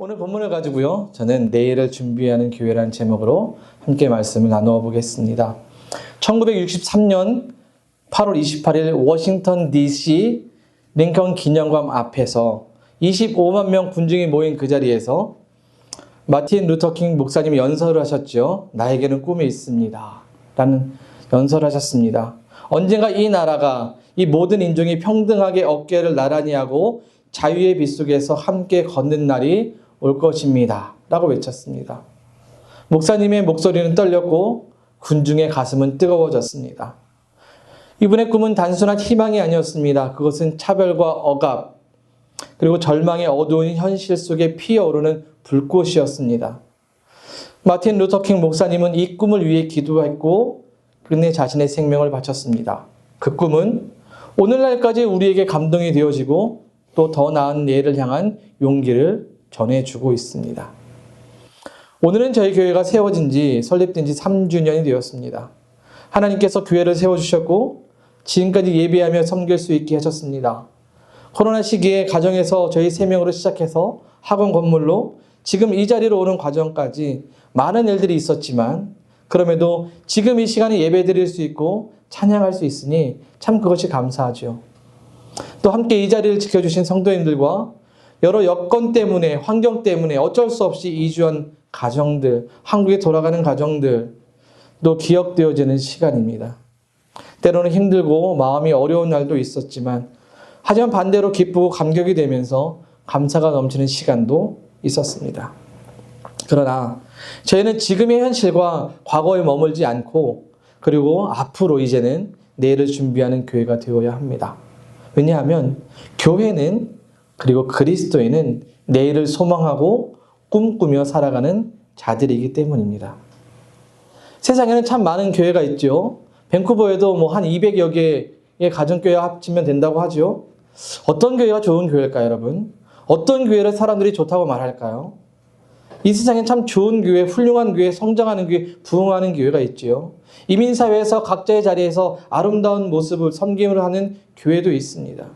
오늘 본문을 가지고요, 저는 내일을 준비하는 교회라는 제목으로 함께 말씀을 나누어 보겠습니다. 1963년 8월 28일 워싱턴 DC 링컨 기념관 앞에서 25만 명 군중이 모인 그 자리에서 마틴 루터킹 목사님이 연설을 하셨죠. 나에게는 꿈이 있습니다 라는 연설을 하셨습니다. 언젠가 이 나라가, 이 모든 인종이 평등하게 어깨를 나란히 하고 자유의 빛 속에서 함께 걷는 날이 올 것입니다 라고 외쳤습니다. 목사님의 목소리는 떨렸고 군중의 가슴은 뜨거워졌습니다. 이분의 꿈은 단순한 희망이 아니었습니다. 그것은 차별과 억압, 그리고 절망의 어두운 현실 속에 피어오르는 불꽃이었습니다. 마틴 루터킹 목사님은 이 꿈을 위해 기도했고 끝내 자신의 생명을 바쳤습니다. 그 꿈은 오늘날까지 우리에게 감동이 되어지고 또 더 나은 내일을 향한 용기를 전해주고 있습니다. 오늘은 저희 교회가 세워진 지, 설립된 지 3주년이 되었습니다. 하나님께서 교회를 세워주셨고 지금까지 예배하며 섬길 수 있게 하셨습니다. 코로나 시기에 가정에서 저희 3명으로 시작해서 학원 건물로 지금 이 자리로 오는 과정까지 많은 일들이 있었지만 그럼에도 지금 이 시간에 예배 드릴 수 있고 찬양할 수 있으니 참 그것이 감사하죠. 또 함께 이 자리를 지켜주신 성도님들과 여러 여건 때문에, 환경 때문에 어쩔 수 없이 이주한 가정들, 한국에 돌아가는 가정들, 또 기억되어지는 시간입니다. 때로는 힘들고 마음이 어려운 날도 있었지만 하지만 반대로 기쁘고 감격이 되면서 감사가 넘치는 시간도 있었습니다. 그러나 저희는 지금의 현실과 과거에 머물지 않고 그리고 앞으로 이제는 내일을 준비하는 교회가 되어야 합니다. 왜냐하면 교회는 그리고 그리스도인은 내일을 소망하고 꿈꾸며 살아가는 자들이기 때문입니다. 세상에는 참 많은 교회가 있죠. 밴쿠버에도 한 200여 개의 가정교회가 합치면 된다고 하죠. 어떤 교회가 좋은 교회일까요, 여러분? 어떤 교회를 사람들이 좋다고 말할까요? 이 세상엔 참 좋은 교회, 훌륭한 교회, 성장하는 교회, 부흥하는 교회가 있지요. 이민사회에서 각자의 자리에서 아름다운 모습을 섬김을 하는 교회도 있습니다.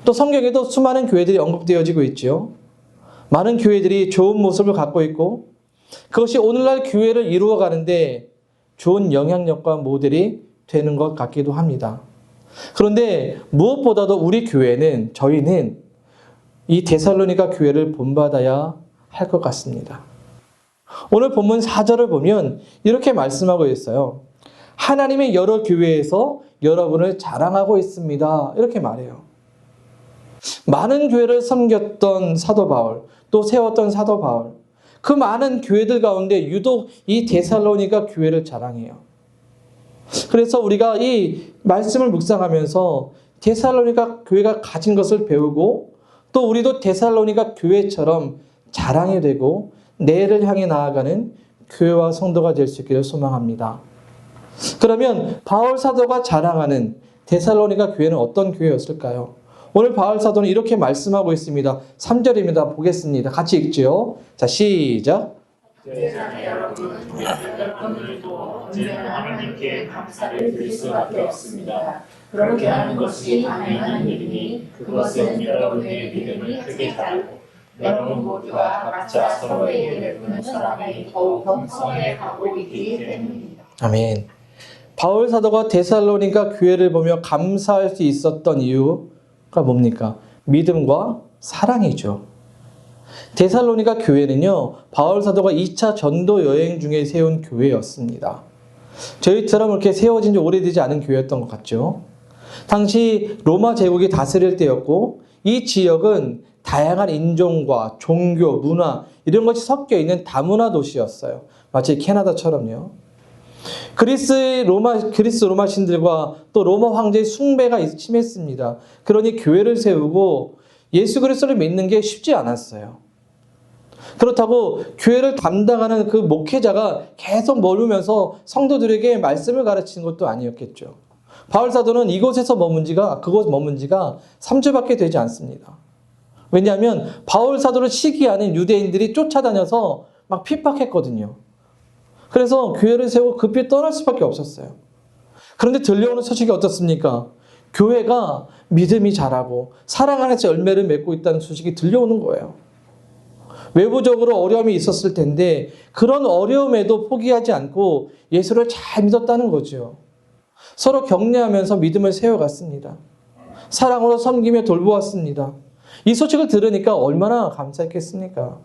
또 성경에도 수많은 교회들이 언급되어지고 있죠. 많은 교회들이 좋은 모습을 갖고 있고 그것이 오늘날 교회를 이루어가는데 좋은 영향력과 모델이 되는 것 같기도 합니다. 그런데 무엇보다도 우리 교회는, 저희는 이 데살로니가 교회를 본받아야 할 것 같습니다. 오늘 본문 4절을 보면 이렇게 말씀하고 있어요. 하나님의 여러 교회에서 여러분을 자랑하고 있습니다. 이렇게 말해요. 많은 교회를 섬겼던 사도 바울, 또 세웠던 사도 바울, 그 많은 교회들 가운데 유독 이 데살로니가 교회를 자랑해요. 그래서 우리가 이 말씀을 묵상하면서 데살로니가 교회가 가진 것을 배우고 또 우리도 데살로니가 교회처럼 자랑이 되고 내일을 향해 나아가는 교회와 성도가 될 수 있기를 소망합니다. 그러면 바울 사도가 자랑하는 데살로니가 교회는 어떤 교회였을까요? 오늘 바울 사도는 이렇게 말씀하고 있습니다. 3절입니다. 보겠습니다. 같이 읽죠. 자, 시작. 세상의 여러분은 여러분들도 언제나 하나님께 감사를 드릴 수밖에 없습니다. 그렇게 하는 것이 당연한 일이니 그것은 여러분의 믿음을 크게 다루고 여러분 모두가 각자 서로에게 베푸는 사랑이 더욱 풍성해 가고 있기 때문입니다. 아멘. 바울 사도가 데살로니가 교회를 보며 감사할 수 있었던 이유가 뭡니까? 믿음과 사랑이죠. 데살로니가 교회는요, 바울 사도가 2차 전도 여행 중에 세운 교회였습니다. 저희처럼 이렇게 세워진 지 오래되지 않은 교회였던 것 같죠. 당시 로마 제국이 다스릴 때였고 이 지역은 다양한 인종과 종교, 문화 이런 것이 섞여 있는 다문화 도시였어요. 마치 캐나다처럼요. 그리스 로마 신들과 또 로마 황제의 숭배가 심했습니다. 그러니 교회를 세우고 예수 그리스도를 믿는 게 쉽지 않았어요. 그렇다고 교회를 담당하는 그 목회자가 계속 머무면서 성도들에게 말씀을 가르치는 것도 아니었겠죠. 바울 사도는 이곳에서 그곳 머문 지가 3주밖에 되지 않습니다. 왜냐하면 바울 사도를 시기하는 유대인들이 쫓아다녀서 막 핍박했거든요. 그래서 교회를 세우고 급히 떠날 수밖에 없었어요. 그런데 들려오는 소식이 어떻습니까? 교회가 믿음이 자라고 사랑 안에서 열매를 맺고 있다는 소식이 들려오는 거예요. 외부적으로 어려움이 있었을 텐데 그런 어려움에도 포기하지 않고 예수를 잘 믿었다는 거죠. 서로 격려하면서 믿음을 세워갔습니다. 사랑으로 섬기며 돌보았습니다. 이 소식을 들으니까 얼마나 감사했겠습니까?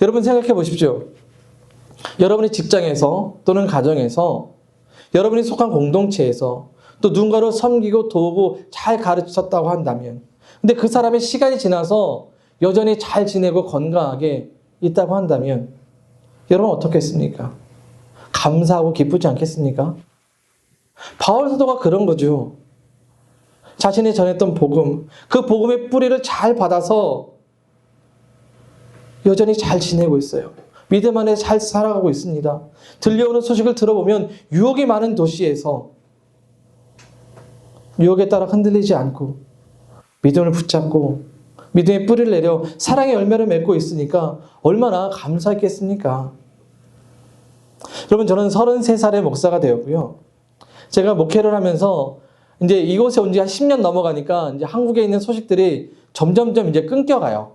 여러분 생각해 보십시오. 여러분의 직장에서 또는 가정에서 여러분이 속한 공동체에서 또 누군가를 섬기고 도우고 잘 가르쳤다고 한다면 근데 그 사람의 시간이 지나서 여전히 잘 지내고 건강하게 있다고 한다면 여러분 어떻겠습니까? 감사하고 기쁘지 않겠습니까? 바울 사도가 그런 거죠. 자신이 전했던 복음, 그 복음의 뿌리를 잘 받아서 여전히 잘 지내고 있어요. 믿음 안에 잘 살아가고 있습니다. 들려오는 소식을 들어보면 유혹이 많은 도시에서 유혹에 따라 흔들리지 않고 믿음을 붙잡고 믿음의 뿌리를 내려 사랑의 열매를 맺고 있으니까 얼마나 감사했겠습니까? 여러분 저는 33살의 목사가 되었고요. 제가 목회를 하면서 이제 이곳에 온 지 한 10년 넘어가니까 이제 한국에 있는 소식들이 점점점 이제 끊겨가요.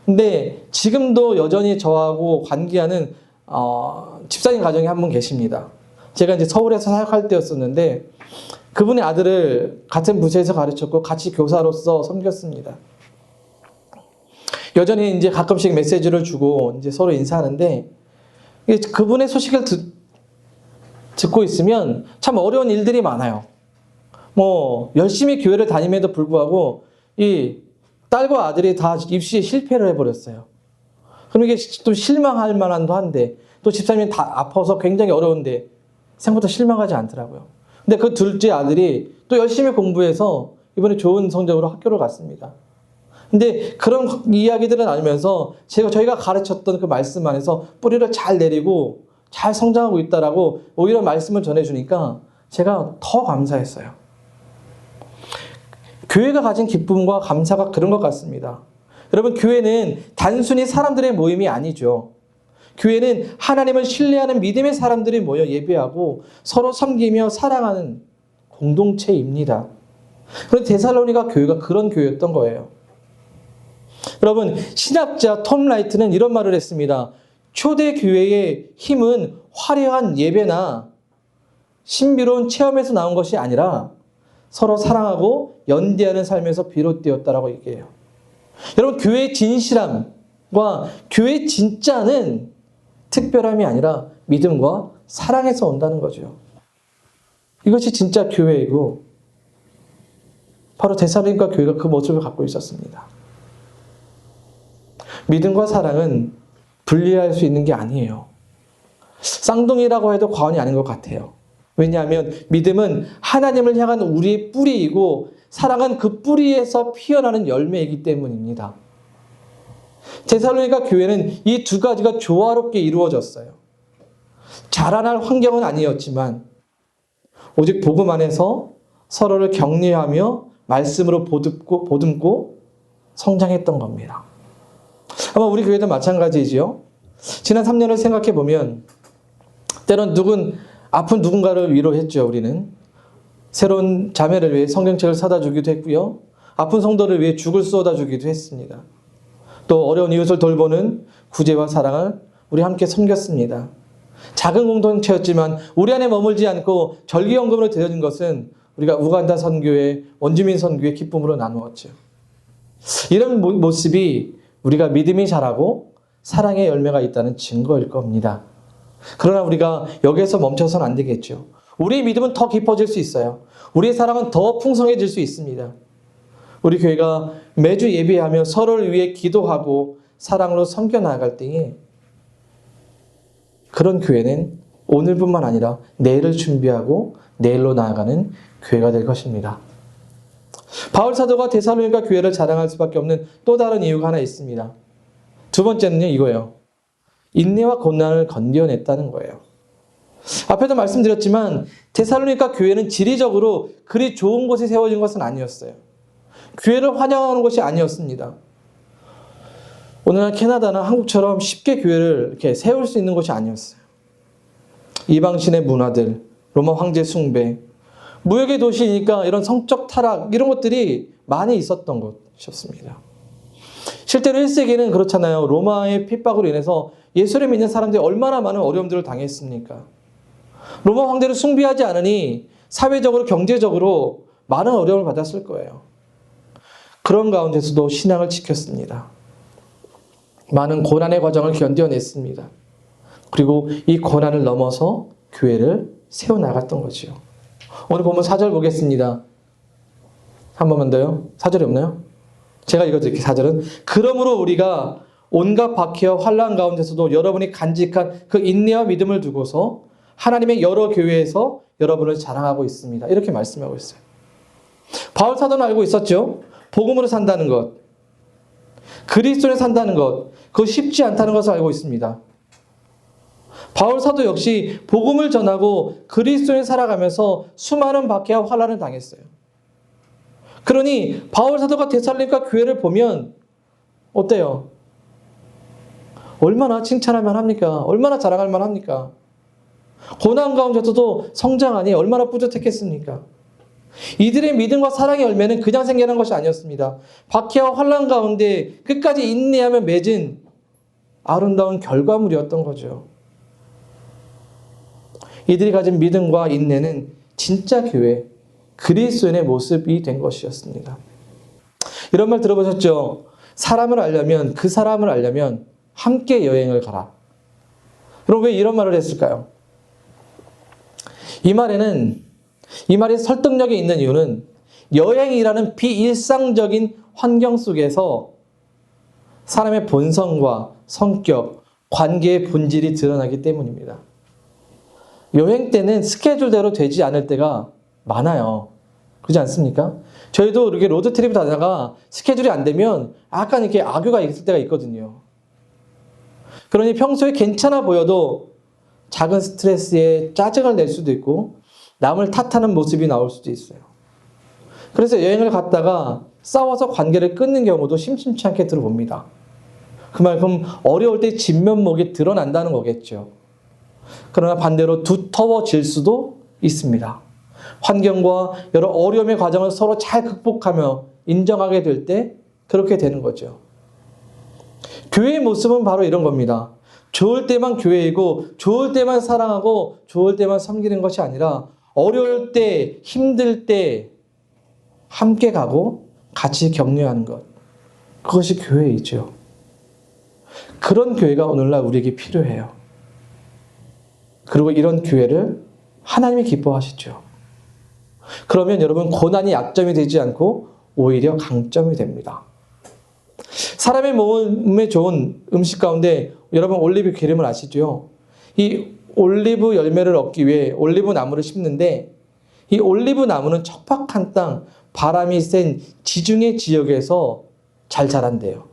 근데 지금도 여전히 저하고 관계하는 집사님 가정이 한 분 계십니다. 제가 이제 서울에서 사역할 때였었는데 그분의 아들을 같은 부서에서 가르쳤고 같이 교사로서 섬겼습니다. 여전히 이제 가끔씩 메시지를 주고 이제 서로 인사하는데 그분의 소식을 듣고 있으면 참 어려운 일들이 많아요. 뭐 열심히 교회를 다님에도 불구하고 이 딸과 아들이 다 입시에 실패를 해버렸어요. 그럼 이게 또 실망할 만한도 한데 또 집사님이 다 아파서 굉장히 어려운데 생각보다 실망하지 않더라고요. 근데 그 둘째 아들이 또 열심히 공부해서 이번에 좋은 성적으로 학교를 갔습니다. 근데 그런 이야기들을 알면서 저희가 가르쳤던 그 말씀 안에서 뿌리를 잘 내리고 잘 성장하고 있다라고 오히려 말씀을 전해주니까 제가 더 감사했어요. 교회가 가진 기쁨과 감사가 그런 것 같습니다. 여러분 교회는 단순히 사람들의 모임이 아니죠. 교회는 하나님을 신뢰하는 믿음의 사람들이 모여 예배하고 서로 섬기며 사랑하는 공동체입니다. 그런데 데살로니가 교회가 그런 교회였던 거예요. 여러분 신학자 톰 라이트는 이런 말을 했습니다. 초대 교회의 힘은 화려한 예배나 신비로운 체험에서 나온 것이 아니라 서로 사랑하고 연대하는 삶에서 비롯되었다라고 얘기해요. 여러분 교회의 진실함과 교회의 진짜는 특별함이 아니라 믿음과 사랑에서 온다는 거죠. 이것이 진짜 교회이고 바로 데살로니가 교회가 그 모습을 갖고 있었습니다. 믿음과 사랑은 분리할 수 있는 게 아니에요. 쌍둥이라고 해도 과언이 아닌 것 같아요. 왜냐하면 믿음은 하나님을 향한 우리의 뿌리이고 사랑은 그 뿌리에서 피어나는 열매이기 때문입니다. 데살로니가 교회는 이 두 가지가 조화롭게 이루어졌어요. 자라날 환경은 아니었지만 오직 복음 안에서 서로를 격려하며 말씀으로 보듬고 성장했던 겁니다. 아마 우리 교회도 마찬가지죠. 지난 3년을 생각해 보면 때론 아픈 누군가를 위로했죠. 우리는 새로운 자매를 위해 성경책을 사다 주기도 했고요. 아픈 성도를 위해 죽을 쏟아 주기도 했습니다. 또 어려운 이웃을 돌보는 구제와 사랑을 우리 함께 섬겼습니다. 작은 공동체였지만 우리 안에 머물지 않고 절기연금으로 드려진 것은 우리가 우간다 선교회, 원주민 선교회 기쁨으로 나누었죠. 이런 모습이 우리가 믿음이 자라고 사랑의 열매가 있다는 증거일 겁니다. 그러나 우리가 여기에서 멈춰서는 안 되겠죠. 우리의 믿음은 더 깊어질 수 있어요. 우리의 사랑은 더 풍성해질 수 있습니다. 우리 교회가 매주 예배하며 서로를 위해 기도하고 사랑으로 섬겨 나아갈 때에 그런 교회는 오늘뿐만 아니라 내일을 준비하고 내일로 나아가는 교회가 될 것입니다. 바울 사도가 데살로니가 교회를 자랑할 수밖에 없는 또 다른 이유가 하나 있습니다. 두 번째는요, 이거예요. 인내와 고난을 건겨냈다는 거예요. 앞에도 말씀드렸지만 데살로니가 교회는 지리적으로 그리 좋은 곳에 세워진 것은 아니었어요. 교회를 환영하는 것이 아니었습니다. 오늘날 캐나다나 한국처럼 쉽게 교회를 이렇게 세울 수 있는 곳이 아니었어요. 이방신의 문화들, 로마 황제 숭배, 무역의 도시이니까 이런 성적 타락 이런 것들이 많이 있었던 곳이었습니다. 실제로 1세기는 그렇잖아요. 로마의 핍박으로 인해서 예수를 믿는 사람들이 얼마나 많은 어려움들을 당했습니까? 로마 황제를 숭배하지 않으니 사회적으로 경제적으로 많은 어려움을 받았을 거예요. 그런 가운데서도 신앙을 지켰습니다. 많은 고난의 과정을 견뎌냈습니다. 그리고 이 고난을 넘어서 교회를 세워나갔던 거죠. 오늘 보면 4절 보겠습니다. 한 번만 더요. 4절이 없나요? 제가 읽어드릴게요. 4절은 그러므로 우리가 온갖 박해와 환난 가운데서도 여러분이 간직한 그 인내와 믿음을 두고서 하나님의 여러 교회에서 여러분을 자랑하고 있습니다. 이렇게 말씀하고 있어요. 바울 사도는 알고 있었죠. 복음으로 산다는 것, 그리스도에 산다는 것, 그거 쉽지 않다는 것을 알고 있습니다. 바울 사도 역시 복음을 전하고 그리스도에 살아가면서 수많은 박해와 환난을 당했어요. 그러니 바울 사도가 데살로니가 교회를 보면 어때요? 얼마나 칭찬할 만합니까? 얼마나 자랑할 만합니까? 고난 가운데서도 성장하니 얼마나 뿌듯했겠습니까? 이들의 믿음과 사랑의 열매는 그냥 생겨난 것이 아니었습니다. 박해와 환난 가운데 끝까지 인내하며 맺은 아름다운 결과물이었던 거죠. 이들이 가진 믿음과 인내는 진짜 교회, 그리스도인의 모습이 된 것이었습니다. 이런 말 들어보셨죠? 사람을 알려면, 그 사람을 알려면 함께 여행을 가라. 그럼 왜 이런 말을 했을까요? 이 말이 설득력이 있는 이유는 여행이라는 비일상적인 환경 속에서 사람의 본성과 성격, 관계의 본질이 드러나기 때문입니다. 여행 때는 스케줄대로 되지 않을 때가 많아요. 그렇지 않습니까? 저희도 이렇게 로드트립을 다니다가 스케줄이 안 되면 약간 이렇게 악유가 있을 때가 있거든요. 그러니 평소에 괜찮아 보여도 작은 스트레스에 짜증을 낼 수도 있고 남을 탓하는 모습이 나올 수도 있어요. 그래서 여행을 갔다가 싸워서 관계를 끊는 경우도 심심치 않게 들어봅니다. 그만큼 어려울 때 진면목이 드러난다는 거겠죠. 그러나 반대로 두터워질 수도 있습니다. 환경과 여러 어려움의 과정을 서로 잘 극복하며 인정하게 될 때 그렇게 되는 거죠. 교회의 모습은 바로 이런 겁니다. 좋을 때만 교회이고 좋을 때만 사랑하고 좋을 때만 섬기는 것이 아니라 어려울 때, 힘들 때 함께 가고 같이 격려하는 것. 그것이 교회이죠. 그런 교회가 오늘날 우리에게 필요해요. 그리고 이런 교회를 하나님이 기뻐하시죠. 그러면 여러분 고난이 약점이 되지 않고 오히려 강점이 됩니다. 사람의 몸에 좋은 음식 가운데 여러분 올리브 기름을 아시죠? 이 올리브 열매를 얻기 위해 올리브 나무를 심는데 이 올리브 나무는 척박한 땅, 바람이 센 지중해 지역에서 잘 자란대요.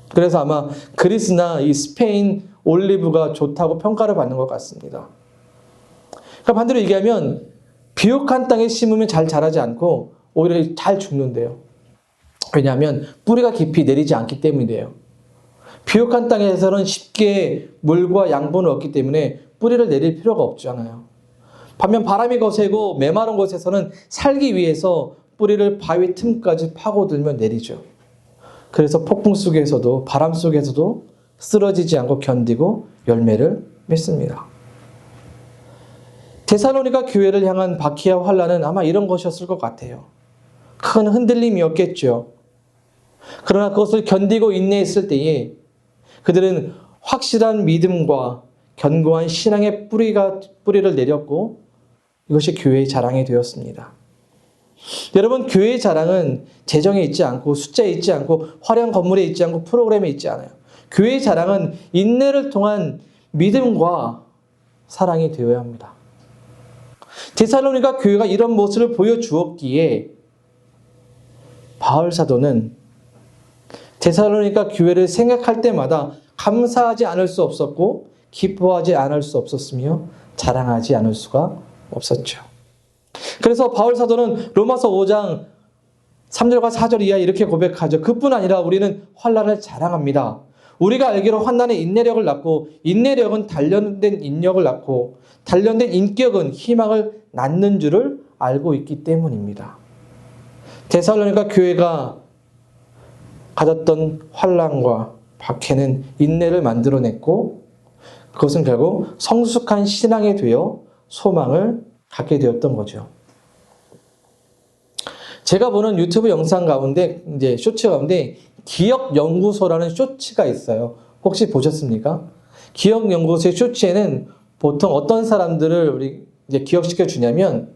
그래서 아마 그리스나 이 스페인 올리브가 좋다고 평가를 받는 것 같습니다. 그러니까 반대로 얘기하면 비옥한 땅에 심으면 잘 자라지 않고 오히려 잘 죽는데요. 왜냐하면 뿌리가 깊이 내리지 않기 때문이에요. 비옥한 땅에서는 쉽게 물과 양분을 얻기 때문에 뿌리를 내릴 필요가 없잖아요. 반면 바람이 거세고 메마른 곳에서는 살기 위해서 뿌리를 바위 틈까지 파고들며 내리죠. 그래서 폭풍 속에서도 바람 속에서도 쓰러지지 않고 견디고 열매를 맺습니다. 데살로니가 교회를 향한 박해와 환난은 아마 이런 것이었을 것 같아요. 큰 흔들림이었겠죠. 그러나 그것을 견디고 인내했을 때에 그들은 확실한 믿음과 견고한 신앙의 뿌리를 내렸고 이것이 교회의 자랑이 되었습니다. 여러분, 교회의 자랑은 재정에 있지 않고 숫자에 있지 않고 화려한 건물에 있지 않고 프로그램에 있지 않아요. 교회의 자랑은 인내를 통한 믿음과 사랑이 되어야 합니다. 데살로니가 교회가 이런 모습을 보여주었기에 바울 사도는 데살로니가 교회를 생각할 때마다 감사하지 않을 수 없었고 기뻐하지 않을 수 없었으며 자랑하지 않을 수가 없었죠. 그래서 바울 사도는 로마서 5장 3절과 4절 이하 이렇게 고백하죠. 그뿐 아니라 우리는 환난을 자랑합니다. 우리가 알기로 환난은 인내력을 낳고 인내력은 단련된 인력을 낳고 단련된 인격은 희망을 낳는 줄을 알고 있기 때문입니다. 데살로니가 교회가 가졌던 환난과 박해는 인내를 만들어냈고 그것은 결국 성숙한 신앙이 되어 소망을 갖게 되었던 거죠. 제가 보는 유튜브 영상 가운데 이제 쇼츠 가운데 기억연구소라는 쇼츠가 있어요. 혹시 보셨습니까? 기억연구소의 쇼츠에는 보통 어떤 사람들을 우리 이제 기억시켜 주냐면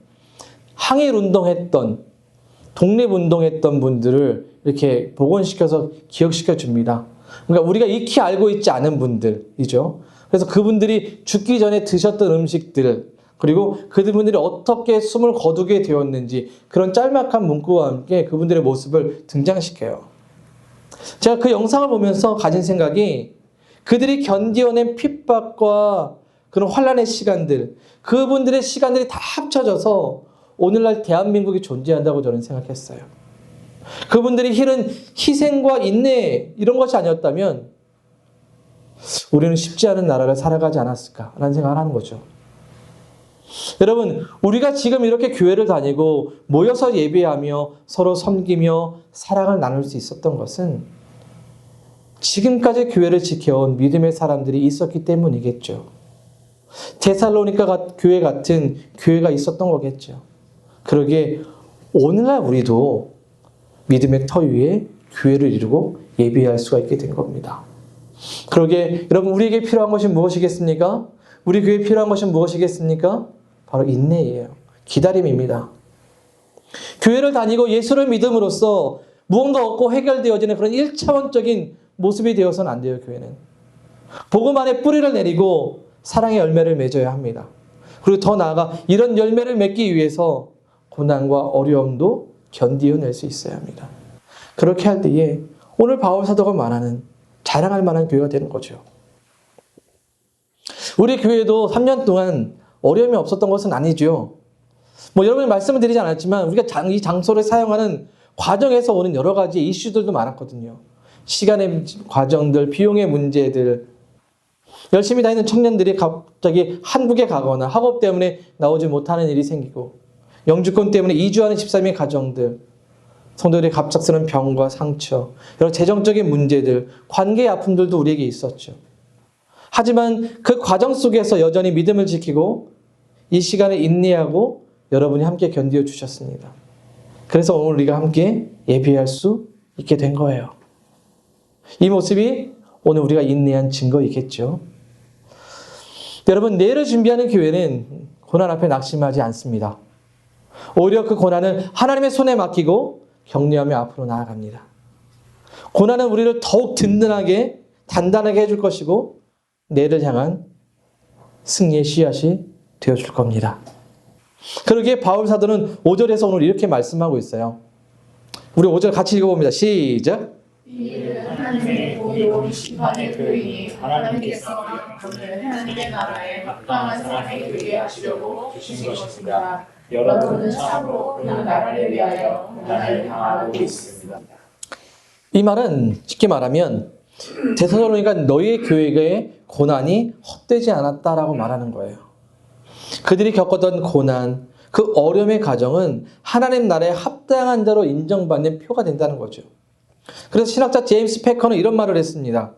항일 운동했던 독립운동했던 분들을 이렇게 복원시켜서 기억시켜 줍니다. 그러니까 우리가 익히 알고 있지 않은 분들이죠. 그래서 그분들이 죽기 전에 드셨던 음식들, 그리고 그분들이 어떻게 숨을 거두게 되었는지 그런 짤막한 문구와 함께 그분들의 모습을 등장시켜요. 제가 그 영상을 보면서 가진 생각이 그들이 견디어낸 핍박과 그런 환난의 시간들, 그분들의 시간들이 다 합쳐져서 오늘날 대한민국이 존재한다고 저는 생각했어요. 그분들이 실은 희생과 인내 이런 것이 아니었다면 우리는 쉽지 않은 나라를 살아가지 않았을까라는 생각을 하는 거죠. 여러분, 우리가 지금 이렇게 교회를 다니고 모여서 예배하며 서로 섬기며 사랑을 나눌 수 있었던 것은 지금까지 교회를 지켜온 믿음의 사람들이 있었기 때문이겠죠. 데살로니가 교회 같은 교회가 있었던 거겠죠. 그러기에 오늘날 우리도 믿음의 터 위에 교회를 이루고 예배할 수가 있게 된 겁니다. 그러기에 여러분, 우리에게 필요한 것이 무엇이겠습니까? 우리 교회에 필요한 것은 무엇이겠습니까? 바로 인내예요. 기다림입니다. 교회를 다니고 예수를 믿음으로써 무언가 없고 해결되어지는 그런 1차원적인 모습이 되어서는 안 돼요, 교회는. 복음 안에 뿌리를 내리고 사랑의 열매를 맺어야 합니다. 그리고 더 나아가 이런 열매를 맺기 위해서 고난과 어려움도 견디어낼 수 있어야 합니다. 그렇게 할 때에 오늘 바울 사도가 말하는 자랑할 만한 교회가 되는 거죠. 우리 교회도 3년 동안 어려움이 없었던 것은 아니죠. 여러분이 말씀을 드리지 않았지만 우리가 이 장소를 사용하는 과정에서 오는 여러 가지 이슈들도 많았거든요. 시간의 과정들, 비용의 문제들, 열심히 다니는 청년들이 갑자기 한국에 가거나 학업 때문에 나오지 못하는 일이 생기고 영주권 때문에 이주하는 집사님의 가정들, 성도들의 갑작스러운 병과 상처, 여러 재정적인 문제들, 관계의 아픔들도 우리에게 있었죠. 하지만 그 과정 속에서 여전히 믿음을 지키고 이 시간에 인내하고 여러분이 함께 견디어 주셨습니다. 그래서 오늘 우리가 함께 예배할 수 있게 된 거예요. 이 모습이 오늘 우리가 인내한 증거이겠죠. 여러분, 내일을 준비하는 교회는 고난 앞에 낙심하지 않습니다. 오히려 그 고난을 하나님의 손에 맡기고 격려하며 앞으로 나아갑니다. 고난은 우리를 더욱 든든하게 단단하게 해줄 것이고 내일을 향한 승리의 씨앗이 되어줄 겁니다. 그러기에 바울 사도는 5절에서 오늘 이렇게 말씀하고 있어요. 우리 5절 같이 읽어봅니다. 시작. 이는 하나님의 보이고 심판의 교인이 하나님께서 그를 하나님의 나라에 합당한 사람이 되게 하시려고 주신 것입니다. 여러분은 참으로 그 나라를 위하여 고난을 당하고 있습니다. 이 말은 쉽게 말하면 데살로니가 너희의 교회의 고난이 헛되지 않았다라고 말하는 거예요. 그들이 겪었던 고난, 그 어려움의 과정은 하나님 나라에 합당한 자로 인정받는 표가 된다는 거죠. 그래서 신학자 제임스 패커는 이런 말을 했습니다.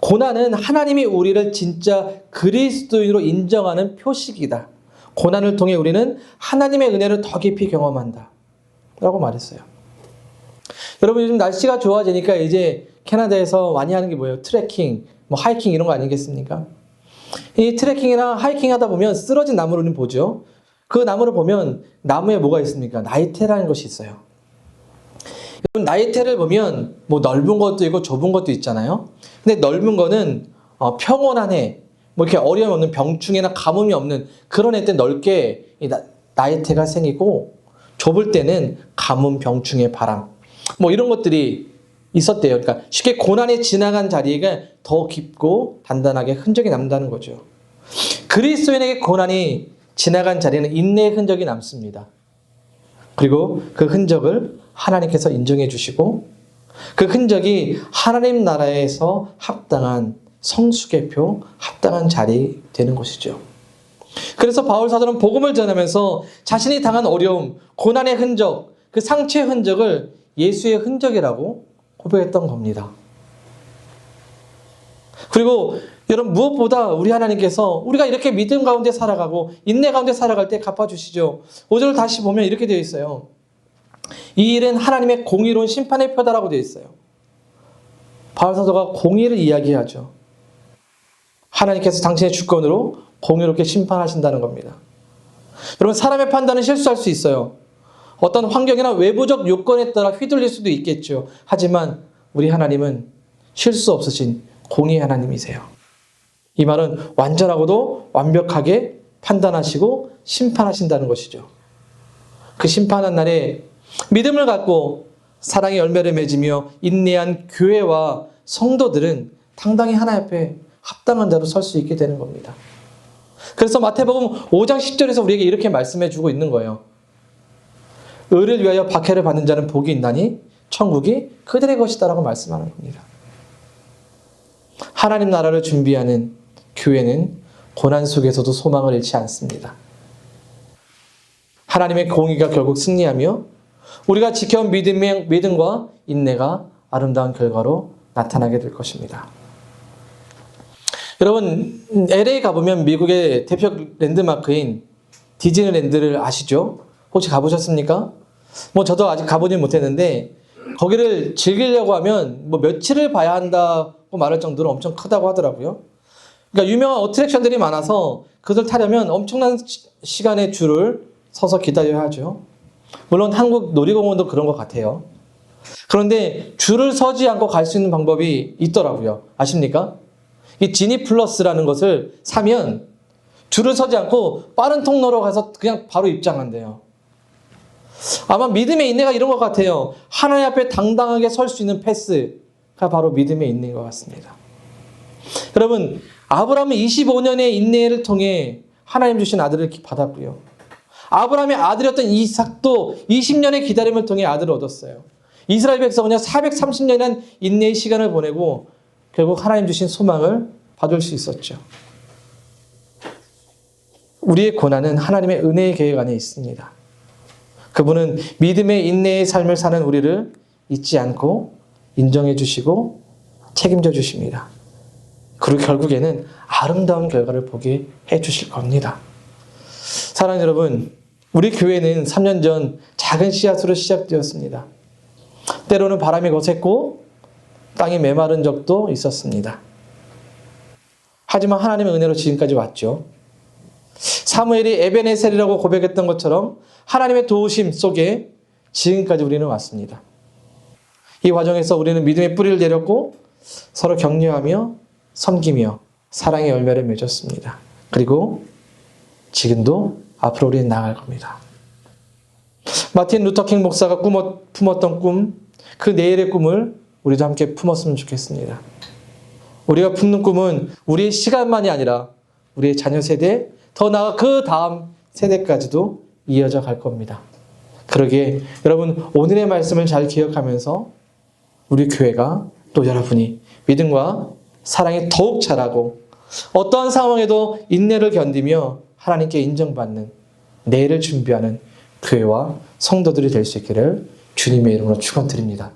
고난은 하나님이 우리를 진짜 그리스도인으로 인정하는 표식이다. 고난을 통해 우리는 하나님의 은혜를 더 깊이 경험한다. 라고 말했어요. 여러분, 요즘 날씨가 좋아지니까 이제 캐나다에서 많이 하는 게 뭐예요? 트레킹, 하이킹 이런 거 아니겠습니까? 이 트레킹이나 하이킹 하다 보면 쓰러진 나무를 우리는 보죠. 그 나무를 보면 나무에 뭐가 있습니까? 나이테라는 것이 있어요. 여러분, 나이테를 보면 넓은 것도 있고 좁은 것도 있잖아요. 근데 넓은 거는 평온한 해, 이렇게 어려움이 없는 병충해나 가뭄이 없는 그런 해 때 넓게 나이테가 생기고 좁을 때는 가뭄, 병충해, 바람 이런 것들이 있었대요. 그러니까 쉽게 고난이 지나간 자리가 더 깊고 단단하게 흔적이 남다는 거죠. 그리스도인에게 고난이 지나간 자리에는 인내의 흔적이 남습니다. 그리고 그 흔적을 하나님께서 인정해 주시고 그 흔적이 하나님 나라에서 합당한 성숙의 표, 합당한 자리 되는 것이죠. 그래서 바울 사도는 복음을 전하면서 자신이 당한 어려움, 고난의 흔적, 그 상처의 흔적을 예수의 흔적이라고 고백했던 겁니다. 그리고 여러분 무엇보다 우리 하나님께서 우리가 이렇게 믿음 가운데 살아가고 인내 가운데 살아갈 때 갚아주시죠. 5절을 다시 보면 이렇게 되어 있어요. 이 일은 하나님의 공의로운 심판의 표다라고 되어 있어요. 바울사도가 공의를 이야기하죠. 하나님께서 당신의 주권으로 공의롭게 심판하신다는 겁니다. 여러분 사람의 판단은 실수할 수 있어요. 어떤 환경이나 외부적 요건에 따라 휘둘릴 수도 있겠죠. 하지만 우리 하나님은 실수 없으신 공의의 하나님이세요. 이 말은 완전하고도 완벽하게 판단하시고 심판하신다는 것이죠. 그 심판한 날에 믿음을 갖고 사랑의 열매를 맺으며 인내한 교회와 성도들은 당당히 하나님 앞에 합당한 자로 설 수 있게 되는 겁니다. 그래서 마태복음 5장 10절에서 우리에게 이렇게 말씀해 주고 있는 거예요. 의를 위하여 박해를 받는 자는 복이 있나니 천국이 그들의 것이다라고 말씀하는 겁니다. 하나님 나라를 준비하는 교회는 고난 속에서도 소망을 잃지 않습니다. 하나님의 공의가 결국 승리하며 우리가 지켜온 믿음과 인내가 아름다운 결과로 나타나게 될 것입니다. 여러분 LA 가보면 미국의 대표 랜드마크인 디즈니랜드를 아시죠? 혹시 가보셨습니까? 저도 아직 가보진 못했는데 거기를 즐기려고 하면 며칠을 봐야 한다고 말할 정도로 엄청 크다고 하더라고요. 그러니까 유명한 어트랙션들이 많아서 그것을 타려면 엄청난 시간의 줄을 서서 기다려야 하죠. 물론 한국 놀이공원도 그런 것 같아요. 그런데 줄을 서지 않고 갈 수 있는 방법이 있더라고요. 아십니까? 이 지니 플러스라는 것을 사면 줄을 서지 않고 빠른 통로로 가서 그냥 바로 입장한대요. 아마 믿음의 인내가 이런 것 같아요. 하나님 앞에 당당하게 설 수 있는 패스가 바로 믿음의 인내인 것 같습니다. 여러분 아브라함은 25년의 인내를 통해 하나님 주신 아들을 받았고요. 아브라함의 아들이었던 이삭도 20년의 기다림을 통해 아들을 얻었어요. 이스라엘 백성은요 430년이란 인내의 시간을 보내고 결국 하나님 주신 소망을 받을 수 있었죠. 우리의 고난은 하나님의 은혜의 계획 안에 있습니다. 그분은 믿음의 인내의 삶을 사는 우리를 잊지 않고 인정해 주시고 책임져 주십니다. 그리고 결국에는 아름다운 결과를 보게 해 주실 겁니다. 사랑하는 여러분, 우리 교회는 3년 전 작은 씨앗으로 시작되었습니다. 때로는 바람이 거셌고 땅이 메마른 적도 있었습니다. 하지만 하나님의 은혜로 지금까지 왔죠. 사무엘이 에베네셀이라고 고백했던 것처럼 하나님의 도우심 속에 지금까지 우리는 왔습니다. 이 과정에서 우리는 믿음의 뿌리를 내렸고 서로 격려하며 섬기며 사랑의 열매를 맺었습니다. 그리고 지금도 앞으로 우리는 나아갈 겁니다. 마틴 루터킹 목사가 품었던 꿈, 그 내일의 꿈을 우리도 함께 품었으면 좋겠습니다. 우리가 품는 꿈은 우리의 시간만이 아니라 우리의 자녀 세대, 더 나아가 그 다음 세대까지도 이어져 갈 겁니다. 그러기에 여러분 오늘의 말씀을 잘 기억하면서 우리 교회가 또 여러분이 믿음과 사랑이 더욱 자라고 어떠한 상황에도 인내를 견디며 하나님께 인정받는 내일을 준비하는 교회와 성도들이 될 수 있기를 주님의 이름으로 축원드립니다.